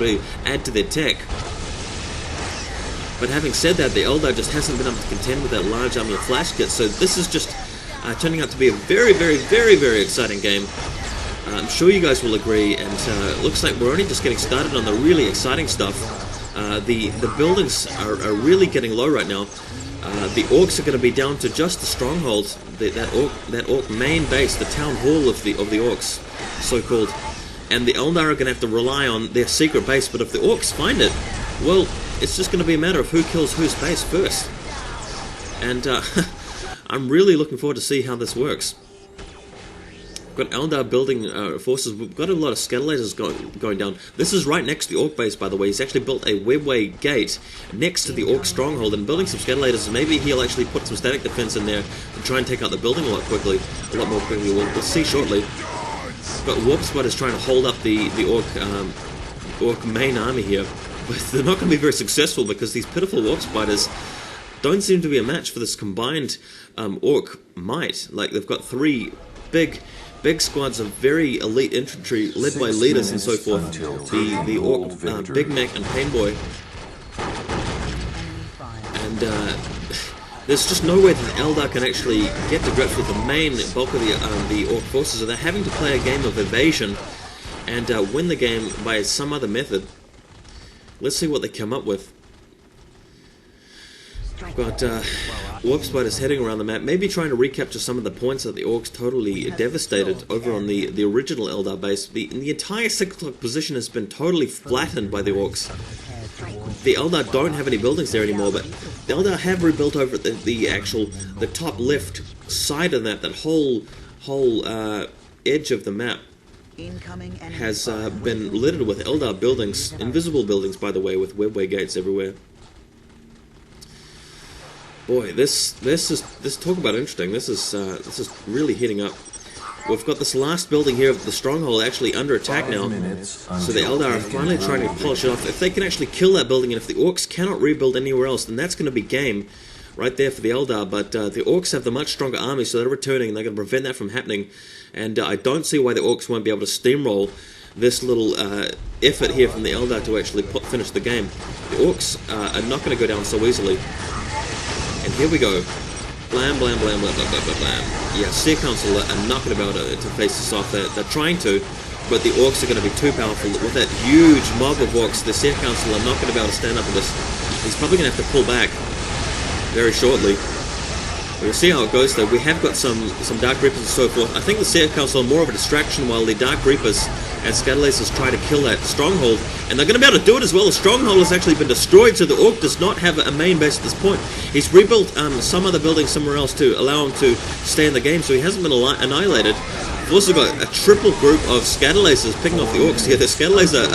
to add to their tech. But having said that, the Eldar just hasn't been able to contend with that large army of flash kits, so this is just turning out to be a very, very, very, very exciting game. I'm sure you guys will agree, and it looks like we're only just getting started on the really exciting stuff. The buildings are really getting low right now. The Orks are going to be down to just the stronghold, that Ork main base, the town hall of the Orks, so-called. And the Eldar are going to have to rely on their secret base, but if the Orks find it, well, it's just going to be a matter of who kills whose base first. And I'm really looking forward to see how this works. We've got Eldar building forces. We've got a lot of skeletons going down. This is right next to the Ork base, by the way. He's actually built a webway gate next to the Ork stronghold and building some skeletons. Maybe he'll actually put some static defense in there to try and take out the building a lot more quickly. We'll see shortly. We've got warp spiders trying to hold up the Ork main army here. But they're not going to be very successful because these pitiful warp spiders don't seem to be a match for this combined Ork might. Like, they've got three big squads of very elite infantry led by leaders and so forth. The Ork Big Mac and Painboy. And there's just no way that the Eldar can actually get to grips with the main bulk of the Ork forces, so they're having to play a game of evasion and win the game by some other method. Let's see what they come up with. Got warp spiders heading around the map, maybe trying to recapture some of the points that the Orks totally devastated over on the original Eldar base. The entire 6 o'clock position has been totally flattened by the Orks. The Eldar don't have any buildings there anymore, but the Eldar have rebuilt over the top left side of that whole edge of the map. Has been littered with Eldar buildings, invisible buildings, by the way, with webway gates everywhere. Boy, this talk about interesting. This is really heating up. We've got this last building here of the stronghold actually under attack now. So the Eldar are finally trying to polish it off. If they can actually kill that building, and if the Orks cannot rebuild anywhere else, then that's going to be game right there for the Eldar. But the Orks have the much stronger army, so they're returning, and they're going to prevent that from happening. And I don't see why the Orks won't be able to steamroll this little effort here from the Eldar to actually finish the game. The Orks are not going to go down so easily. And here we go. Blam, blam, blam, blam, blam, blam, blam, blam. Yeah, Seer Council are not going to be able to face this off. They're trying to, but the Orks are going to be too powerful. With that huge mob of Orks, the Seer Council are not going to be able to stand up to this. He's probably going to have to pull back very shortly. We'll see how it goes though. We have got some Dark Reapers and so forth. I think the Seer Council are more of a distraction while the Dark Reapers and Scatterlasers try to kill that stronghold. And they're going to be able to do it as well. The stronghold has actually been destroyed, so the Ork does not have a main base at this point. He's rebuilt some other building somewhere else to allow him to stay in the game, so he hasn't been annihilated. We've also got a triple group of Scatterlasers picking off the Orks here. The Scatterlasers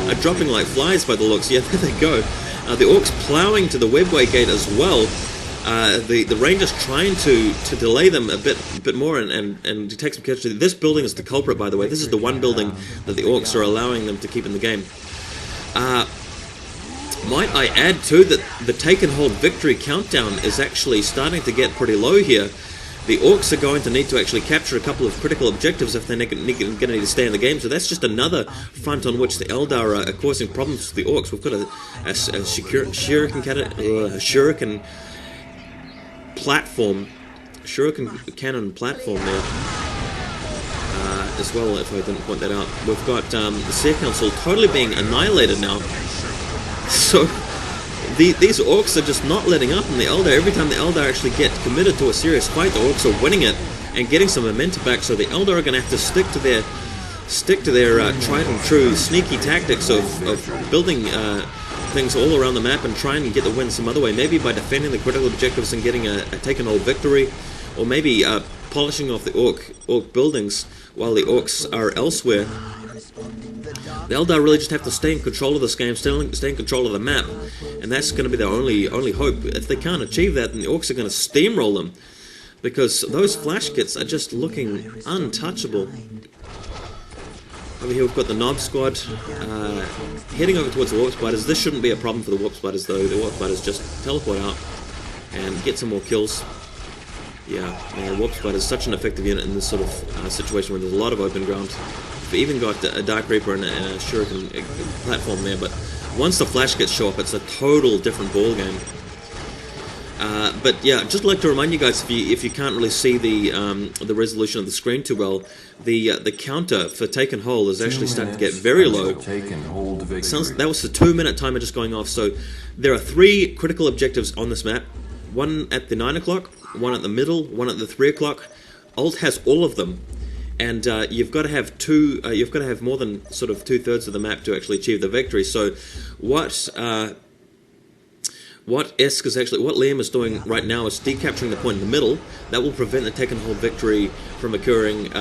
are dropping like flies by the looks. Yeah, there they go. The Orks ploughing to the webway gate as well. The Rangers trying to delay them a bit more and to take some casualty. This building is the culprit, by the way. This is the one building that the Orks are allowing them to keep in the game. Might I add too that the take and hold victory countdown is actually starting to get pretty low here. The Orks are going to need to actually capture a couple of critical objectives if they're going to need to stay in the game. So that's just another front on which the Eldar are causing problems to the Orks. We've got a shuriken platform, shuriken cannon platform there as well, if I didn't point that out. We've got the Seer Council totally being annihilated now. So these Orks are just not letting up on the Eldar. Every time the Eldar actually get committed to a serious fight, the Orks are winning it and getting some momentum back. So the Eldar are going to have to stick to their tried and true sneaky tactics of building things all around the map and trying to get the win some other way. Maybe by defending the critical objectives and getting a take and hold victory, or maybe polishing off the Ork buildings while the Orks are elsewhere. The Eldar really just have to stay in control of this game, stay in control of the map, and that's going to be their only hope. If they can't achieve that, then the Orks are going to steamroll them, because those flash kits are just looking untouchable. Over here we've got the Knob Squad heading over towards the Warp Spiders. This shouldn't be a problem for the Warp Spiders though. The Warp Spiders just teleport out and get some more kills. Yeah, Warp Spider is such an effective unit in this sort of situation where there's a lot of open ground. We've even got a Dark Reaper and a Shuriken platform there, but once the Flash gets show up, it's a total different ball game. But yeah, just like to remind you guys, if you can't really see the resolution of the screen too well, the counter for take and hold is actually starting to get very low. That was the 2-minute timer just going off. So there are 3 critical objectives on this map: one at the 9 o'clock, one at the middle, one at the 3 o'clock. Alt has all of them, and you've got to have you've got to have more than sort of 2/3 of the map to actually achieve the victory. So what Liam is doing right now is decapturing the point in the middle. That will prevent the take and hold victory from occurring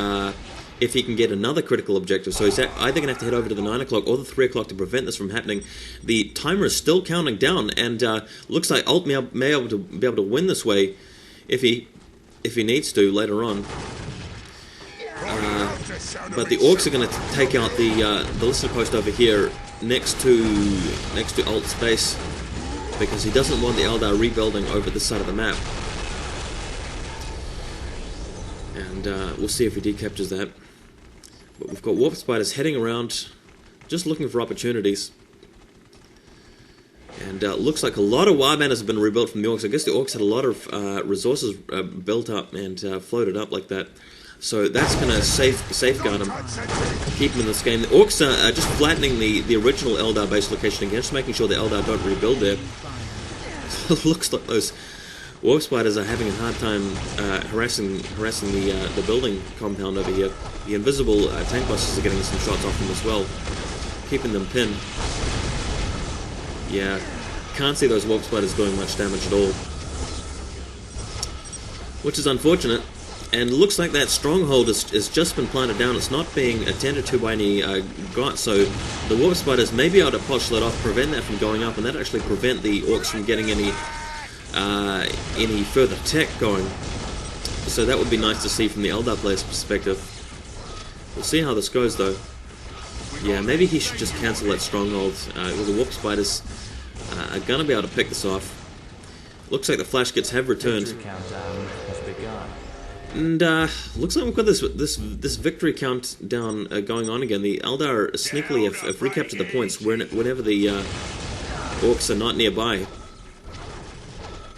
if he can get another critical objective. So he's either going to have to head over to the 9 o'clock or the 3 o'clock to prevent this from happening. The timer is still counting down, and looks like Alt may be able to win this way if he needs to later on. But the Orks are going to take out the listener post over here next to Alt's base, because he doesn't want the Eldar rebuilding over this side of the map. And we'll see if he decaptures that. But we've got Warp Spiders heading around, just looking for opportunities. And looks like a lot of Warbanders have been rebuilt from the Orks. I guess the Orks had a lot of resources built up and floated up like that. So that's going to safeguard them, keep them in this game. The Orks are just flattening the original Eldar base location again, just making sure the Eldar don't rebuild there. Looks like those Warp Spiders are having a hard time harassing the building compound over here. The invisible tank busters are getting some shots off them as well, keeping them pinned. Yeah, can't see those Warp Spiders doing much damage at all, which is unfortunate. And looks like that stronghold has just been planted down. It's not being attended to by any GOT, so the Warp Spiders may be able to polish that off, prevent that from going up, and that actually prevent the Orks from getting any further tech going. So that would be nice to see from the Eldar player's perspective. We'll see how this goes, though. Yeah, maybe he should just cancel that stronghold. The Warp Spiders are going to be able to pick this off. Looks like the Flash Kits have returned. And looks like we've got this victory countdown going on again. The Eldar sneakily have recaptured the points whenever the Orks are not nearby.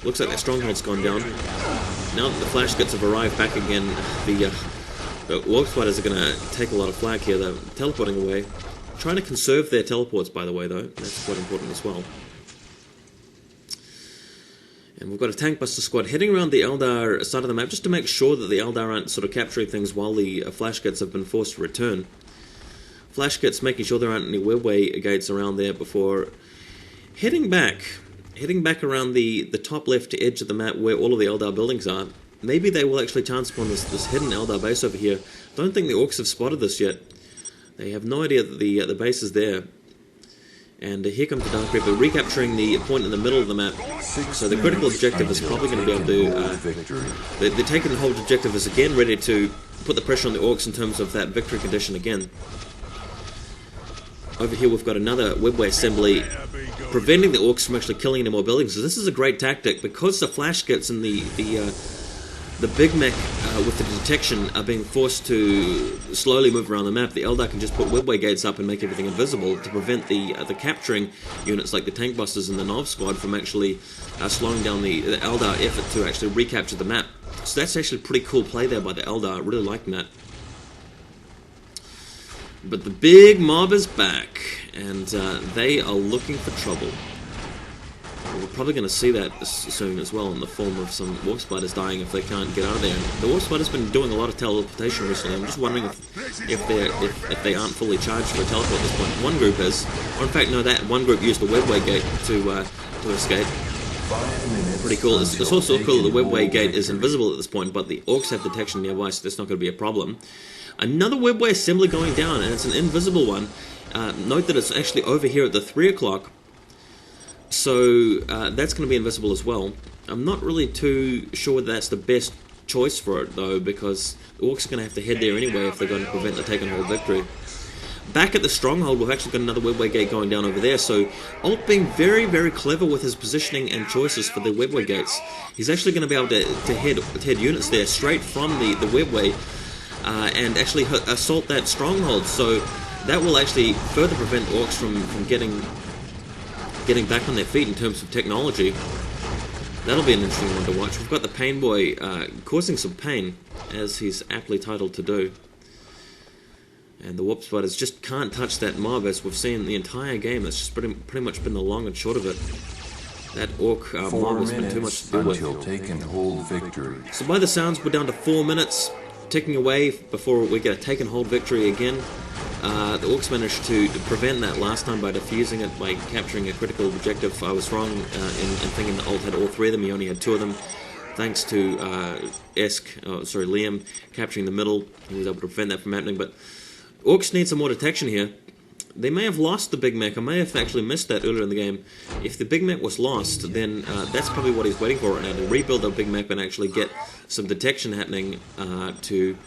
Looks like their stronghold's gone down. Now that the Flash Kits have arrived back again, the Warp Spiders are going to take a lot of flag here. They're teleporting away. Trying to conserve their teleports, by the way, though. That's quite important as well. And we've got a Tank Buster squad heading around the Eldar side of the map just to make sure that the Eldar aren't sort of capturing things while the Flash Kits have been forced to return. Flash Kits making sure there aren't any webway gates around there before heading back around the top left edge of the map where all of the Eldar buildings are. Maybe they will actually chance upon this hidden Eldar base over here. Don't think the Orks have spotted this yet. They have no idea that the base is there. And here comes the Dark Reaper, recapturing the point in the middle of the map. So the critical objective is probably going to be able to... the take and hold objective is again ready to put the pressure on the Orks in terms of that victory condition again. Over here we've got another webway assembly, preventing the Orks from actually killing any more buildings. So this is a great tactic, because the Flash Kits and the Big Mech with the detection are being forced to slowly move around the map. The Eldar can just put webway gates up and make everything invisible to prevent the capturing units like the Tank Busters and the Nov Squad from actually slowing down the Eldar effort to actually recapture the map. So that's actually a pretty cool play there by the Eldar. I really liking that. But the big mob is back, and they are looking for trouble. We're probably going to see that soon as well, in the form of some Warp Spiders dying if they can't get out of there. And the Warp Spider's been doing a lot of teleportation recently. I'm just wondering if they aren't fully charged for a teleport at this point. One group is, or in fact, no, that one group used the webway gate to escape. Pretty cool. It's also cool that the webway gate is invisible at this point, but the Orks have detection nearby, so that's not going to be a problem. Another webway assembly going down, and it's an invisible one. Note that it's actually over here at the 3 o'clock. So that's going to be invisible as well. I'm not really too sure whether that's the best choice for it, though, because the Orks are going to have to head there anyway if they're going to prevent the take and hold victory. Back at the stronghold, we've actually got another webway gate going down over there, so Alt being very, very clever with his positioning and choices for the webway gates. He's actually going to be able to head units there straight from the webway, and actually assault that stronghold. So that will actually further prevent Orcs from getting back on their feet in terms of technology. That'll be an interesting one to watch. We've got the Pain Boy causing some pain, as he's aptly titled to do. And the Warp Spiders just can't touch that mob, as we've seen the entire game. That's just pretty much been the long and short of it. That Orc mob has been too much to deal with. Take and hold victory. So by the sounds, we're down to 4 minutes, ticking away before we get a take and hold victory again. The Orcs managed to prevent that last time by defusing it, by capturing a critical objective. I was wrong in thinking that Old had all 3 of them. He only had 2 of them. Thanks to Liam capturing the middle, he was able to prevent that from happening. But Orcs need some more detection here. They may have lost the Big Mech. I may have actually missed that earlier in the game. If the Big Mech was lost, then that's probably what he's waiting for right now, to rebuild the Big Mech and actually get some detection happening to